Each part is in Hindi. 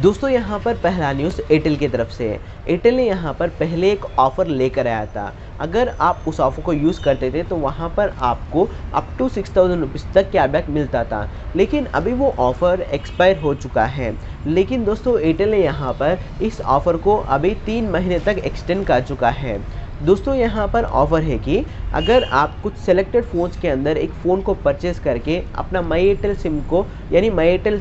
दोस्तों यहाँ पर पहला न्यूज़ एयरटेल की तरफ से है। एयरटेल ने यहाँ पर पहले एक ऑफ़र लेकर आया था। अगर आप उस ऑफ़र को यूज़ करते थे तो वहाँ पर आपको अप टू 6000 रुपीज़ तक कैशबैक मिलता था, लेकिन अभी वो ऑफ़र एक्सपायर हो चुका है। लेकिन दोस्तों एयरटेल ने यहाँ पर इस ऑफ़र को अभी 3 महीने तक एक्सटेंड कर चुका है। दोस्तों यहाँ पर ऑफ़र है कि अगर आप कुछ सेलेक्टेड फ़ोन्स के अंदर एक फ़ोन को परचेज़ करके अपना माई एयरटेल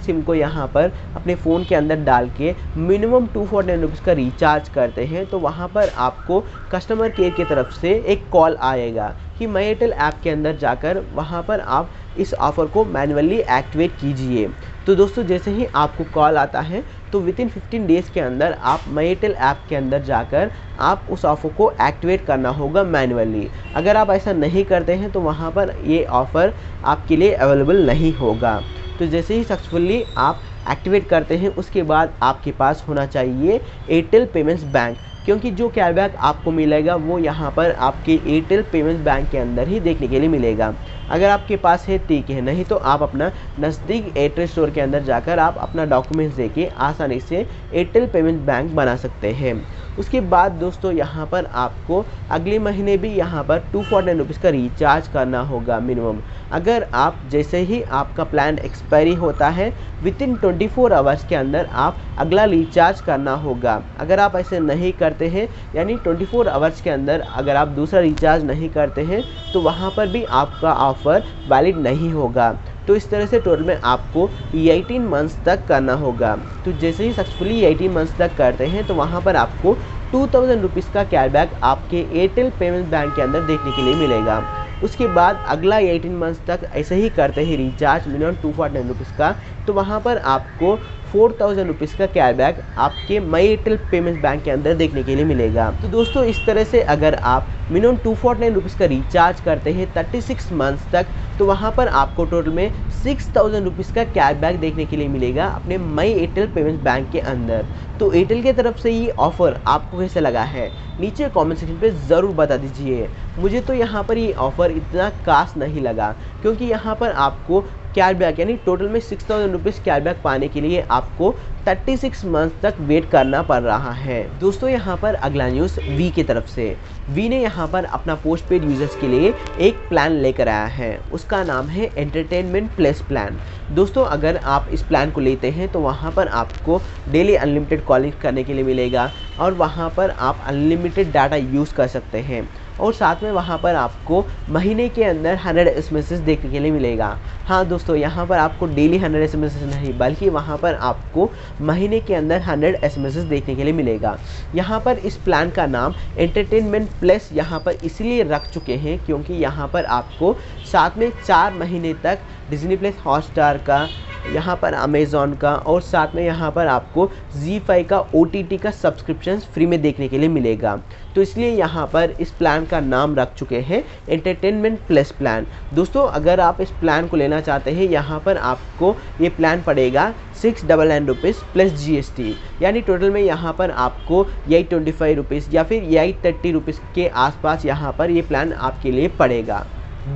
सिम को यहाँ पर अपने फ़ोन के अंदर डाल के मिनिमम 249 रुपीज़ का रिचार्ज करते हैं, तो वहाँ पर आपको कस्टमर केयर की तरफ से एक कॉल आएगा कि माई एयरटेल ऐप के अंदर जाकर वहाँ पर आप इस ऑफ़र को मैन्युअली एक्टिवेट कीजिए। तो दोस्तों जैसे ही आपको कॉल आता है तो वितिन 15 डेज़ के अंदर आप माई एयरटेल ऐप के अंदर जाकर आप उस ऑफ़र को एक्टिवेट करना होगा मैन्युअली। अगर आप ऐसा नहीं करते हैं तो वहाँ पर ये ऑफ़र आपके लिए अवेलेबल नहीं होगा। तो जैसे ही सक्सेसफुली आप एक्टिवेट करते हैं उसके बाद आपके पास होना चाहिए एयरटेल पेमेंट्स बैंक, क्योंकि जो कैशबैक आपको मिलेगा वो यहाँ पर आपके एयरटेल पेमेंट्स बैंक के अंदर ही देखने के लिए मिलेगा। अगर आपके पास है ठीक है, नहीं तो आप अपना नज़दीक एयरटेल स्टोर के अंदर जाकर आप अपना डॉक्यूमेंट्स देके आसानी से एयरटेल पेमेंट्स बैंक बना सकते हैं। उसके बाद दोस्तों यहाँ पर आपको अगले महीने भी यहाँ पर 249 रुपीज़ का रिचार्ज करना होगा मिनिमम। अगर आप जैसे ही आपका प्लान एक्सपायरी होता है वितिन 24 आवर्स के अंदर आप अगला रिचार्ज करना होगा। अगर आप ऐसे नहीं करते हैं यानी 24 आवर्स के अंदर अगर आप दूसरा रिचार्ज नहीं करते हैं तो वहाँ पर भी आपका ऑफ़र वैलिड नहीं होगा। तो इस तरह से टोटल में आपको 18 मंथ्स तक करना होगा। तो जैसे ही सक्सेसफुली 18 मंथ्स तक करते हैं तो वहाँ पर आपको 2000 रुपीज़ का कैशबैक आपके एयरटेल पेमेंट्स बैंक के अंदर देखने के लिए मिलेगा। उसके बाद अगला 18 मंथ्स तक ऐसे ही करते ही रिचार्ज मिनिमम 249 रुपीज़ का, तो वहाँ पर आपको 4000 रुपीज़ का कैशबैक आपके माई एयरटेल पेमेंट्स बैंक के अंदर देखने के लिए मिलेगा। तो दोस्तों इस तरह से अगर आप मिनिमम 249 रुपीज़ का रिचार्ज करते हैं 36 मंथ्स तक, तो वहाँ पर आपको टोटल में 6000 रुपीज़ का कैशबैक देखने के लिए मिलेगा अपने माई एयरटेल पेमेंट्स बैंक के अंदर। तो एयरटेल की तरफ से ये ऑफ़र आपको कैसे लगा है नीचे कमेंट सेक्शन पे ज़रूर बता दीजिए। मुझे तो यहाँ पर ये ऑफ़र इतना खास नहीं लगा, क्योंकि यहाँ पर आपको कैशबैक यानी टोटल में 6000 रुपीज़ कैशबैक पाने के लिए आपको 36 मंथ तक वेट करना पड़ रहा है। दोस्तों यहाँ पर अगला न्यूज़ वी की तरफ से। वी ने यहाँ पर अपना पोस्ट पेड यूज़र्स के लिए एक प्लान लेकर आया है, उसका नाम है एंटरटेनमेंट प्लस प्लान। दोस्तों अगर आप इस प्लान को लेते हैं तो वहाँ पर आपको डेली अनलिमिटेड कॉलिंग करने के लिए मिलेगा और वहाँ पर आप अनलिमिटेड डाटा यूज़ कर सकते हैं, और साथ में वहाँ पर आपको महीने के अंदर 100 एसएमएस देखने के लिए मिलेगा। हाँ दोस्तों यहाँ पर आपको डेली 100 एसएमएस नहीं बल्कि वहाँ पर आपको महीने के अंदर 100 एसएमएस देखने के लिए मिलेगा। यहाँ पर इस प्लान का नाम एंटरटेनमेंट प्लस यहाँ पर इसलिए रख चुके हैं क्योंकि यहाँ पर आपको साथ में 4 महीने तक डिज्नी प्लस हॉटस्टार का, यहाँ पर अमेज़ॉन का और साथ में यहाँ पर आपको ZEE5 का OTT का सब्सक्रिप्शन फ्री में देखने के लिए मिलेगा। तो इसलिए यहाँ पर इस प्लान का नाम रख चुके हैं एंटरटेनमेंट प्लस प्लान। दोस्तों अगर आप इस प्लान को लेना चाहते हैं यहाँ पर आपको ये प्लान पड़ेगा 699 रुपीज़ प्लस GST, यानी टोटल में यहाँ पर आपको 825 रुपीज़ या फिर 830 रुपीज़ के आसपास यहाँ पर ये प्लान आपके लिए पड़ेगा।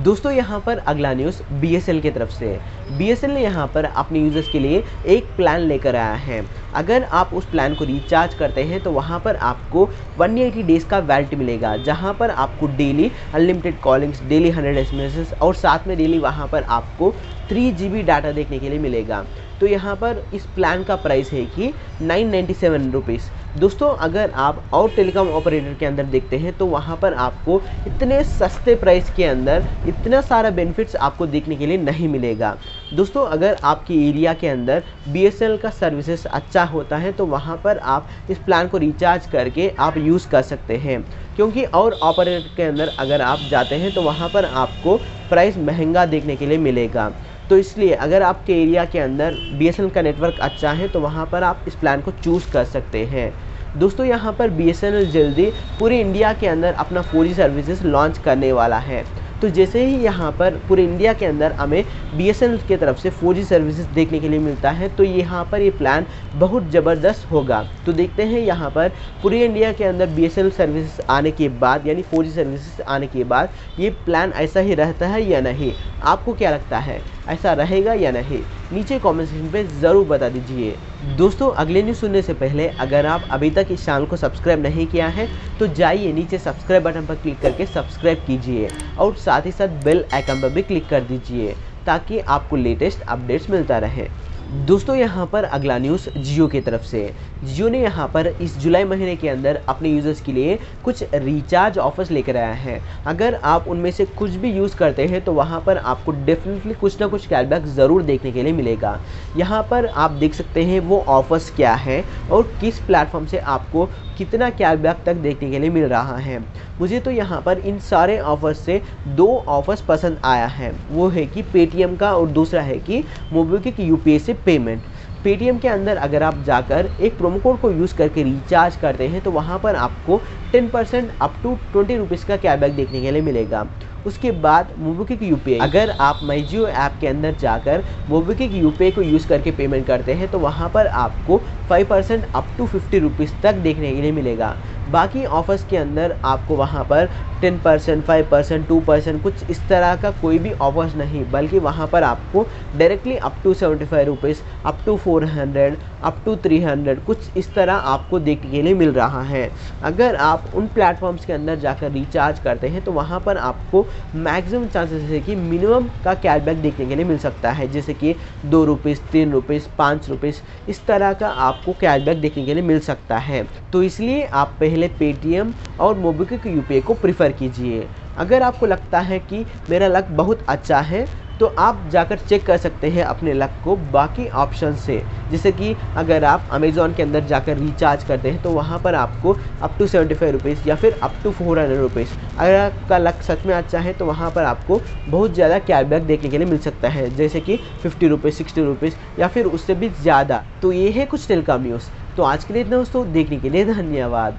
दोस्तों यहाँ पर अगला न्यूज़ BSNL की तरफ से। BSNL ने यहाँ पर अपने यूज़र्स के लिए एक प्लान लेकर आया है। अगर आप उस प्लान को रिचार्ज करते हैं तो वहाँ पर आपको 180 डेज़ का वैलिडिटी मिलेगा, जहाँ पर आपको daily unlimited callings, daily 100 SMS और साथ में डेली वहाँ पर आपको 3 GB डाटा देखने के लिए मिलेगा। तो यहाँ पर इस प्लान का प्राइस है कि 997 रुपीज़। दोस्तों अगर आप और टेलीकॉम ऑपरेटर के अंदर देखते हैं तो वहाँ पर आपको इतने सस्ते प्राइस के अंदर इतना सारा बेनिफिट्स आपको देखने के लिए नहीं मिलेगा। दोस्तों अगर आपके एरिया के अंदर BSNL का सर्विसेज अच्छा होता है तो वहाँ पर आप इस प्लान को रिचार्ज करके आप यूज़ कर सकते हैं, क्योंकि और ऑपरेटर के अंदर अगर आप जाते हैं तो वहाँ पर आपको प्राइस महंगा देखने के लिए मिलेगा। तो इसलिए अगर आपके एरिया के अंदर BSNL का नेटवर्क अच्छा है तो वहाँ पर आप इस प्लान को चूज़ कर सकते हैं। दोस्तों यहाँ पर BSNL जल्दी पूरे इंडिया के अंदर अपना 4G सर्विसेज लॉन्च करने वाला है। तो जैसे ही यहाँ पर पूरे इंडिया के अंदर हमें BSNL की तरफ से 4G सर्विसेज देखने के लिए मिलता है तो यहाँ पर ये प्लान बहुत ज़बरदस्त होगा। तो देखते हैं यहाँ पर पूरे इंडिया के अंदर BSNL सर्विसेज आने के बाद यानी 4G सर्विसेज आने के बाद ये प्लान ऐसा ही रहता है या नहीं, आपको क्या लगता है ऐसा रहेगा या नहीं, नीचे कमेंट सेक्शन पे ज़रूर बता दीजिए। दोस्तों, अगले न्यूज़ सुनने से पहले अगर आप अभी तक इस चैनल को सब्सक्राइब नहीं किया है तो जाइए नीचे सब्सक्राइब बटन पर क्लिक करके सब्सक्राइब कीजिए और साथ ही साथ बेल आइकन पर भी क्लिक कर दीजिए ताकि आपको लेटेस्ट अपडेट्स मिलता रहे। दोस्तों, यहाँ पर अगला न्यूज़ जियो की तरफ से। जियो ने यहाँ पर इस जुलाई महीने के अंदर अपने यूज़र्स के लिए कुछ रिचार्ज ऑफर्स लेकर आया है। अगर आप उनमें से कुछ भी यूज़ करते हैं तो वहाँ पर आपको डेफिनेटली कुछ ना कुछ कैशबैक ज़रूर देखने के लिए मिलेगा। यहाँ पर आप देख सकते हैं वो ऑफर्स क्या है और किस प्लेटफॉर्म से आपको कितना कैशबैक तक देखने के लिए मिल रहा है। मुझे तो यहाँ पर इन सारे ऑफर्स से 2 ऑफर्स पसंद आया है, वो है कि पेटीएम का और दूसरा है कि मोबिक्विक यूपीआई से पेमेंट। पेटीएम के अंदर अगर आप जाकर एक प्रोमो कोड को यूज़ करके रिचार्ज करते हैं तो वहाँ पर आपको 10% अप टू 20 रुपीज़ का कैशबैक देखने के लिए मिलेगा। उसके बाद मोबिक्विक यूपीआई, अगर आप माई जियो ऐप के अंदर जाकर मोबिक्विक यूपीआई को यूज़ करके पेमेंट करते हैं तो वहाँ पर आपको 5% अप टू 50 रुपीज़ तक देखने के लिए मिलेगा। बाकी ऑफर्स के अंदर आपको वहाँ पर 10%, 5%, 2% कुछ इस तरह का कोई भी ऑफर्स नहीं, बल्कि वहाँ पर आपको directly up to 75 rupees, up to 400, up to 300 कुछ इस तरह आपको देखने के लिए मिल रहा है। अगर आप उन प्लेटफॉर्म्स के अंदर जाकर रिचार्ज करते हैं तो वहाँ पर आपको मैक्सिमम चांसेस है कि मिनिमम का कैशबैक देखने के लिए मिल सकता है, जैसे कि 2 रुपीज़, 3 रुपीज़, 5 रुपीज़, इस तरह का आपको कैशबैक देखने के लिए मिल सकता है। तो इसलिए आप पहले पेटीएम और मोबिक्विक यूपीआई को प्रीफर कीजिए। अगर आपको लगता है कि मेरा लक बहुत अच्छा है तो आप जाकर चेक कर सकते हैं अपने लक को बाकी ऑप्शन से, जैसे कि अगर आप अमेज़ॉन के अंदर जाकर रिचार्ज करते हैं तो वहाँ पर आपको अप टू 75 रुपीज़ या फिर अप टू 400 रुपीज़, अगर आपका लक सच में अच्छा है तो वहाँ पर आपको बहुत ज़्यादा कैशबैक देखने के लिए मिल सकता है, जैसे कि 50 रुपीज़, 60 रुपीज़ या फिर उससे भी ज़्यादा। तो ये है कुछ टेलीकॉम न्यूज़। तो आज के लिए इतना दोस्तों, देखने के लिए धन्यवाद।